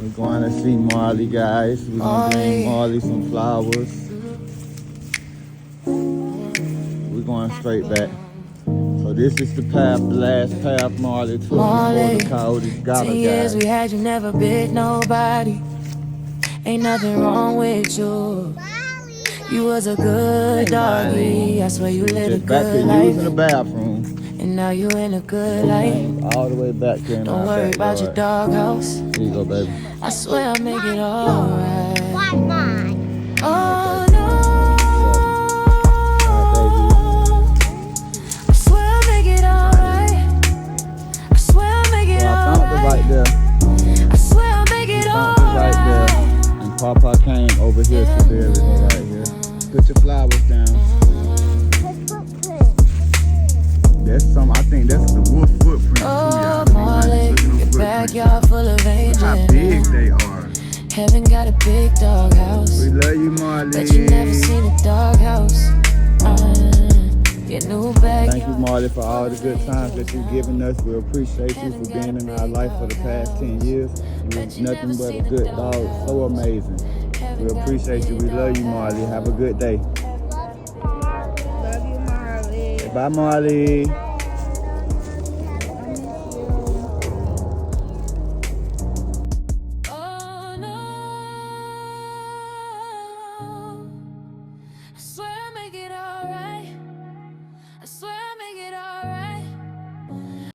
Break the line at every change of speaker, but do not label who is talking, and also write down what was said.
We're going to see Marley, guys. We're going to bring Marley some flowers. We're going straight back. So this is the path, the last path Marley took before the Coyotes got her,
10 years
guys.
we had you, never bit nobody. Ain't nothing wrong with you. You was a good doggy. I swear you lived a good life.
Using the bathroom.
And now you in a good life.
All the way back here in
Don't worry about your doghouse.
Here you go, baby.
I swear I'll make it alright.
Why mine?
Oh no. I swear I'll make it alright. I swear I'll make it alright.
Right there.
I swear I'll make it alright.
Right there. And Papa came over here to bury her right here. Put your flowers down. That's some. I think that's the wolf footprint.
Oh, Marley, your backyard full of angels.
Look how big they are.
Heaven got a big dog house.
We love you, Marley.
Bet you never seen a dog house. Get new bag.
Thank you, Marley, for all the good times that you've given us. We appreciate you for being in our life for the past 10 years. You're nothing but a good dog. So amazing. We appreciate you. We love you, Marley. Have a good day.
Love you, Marley.
Bye, Marley.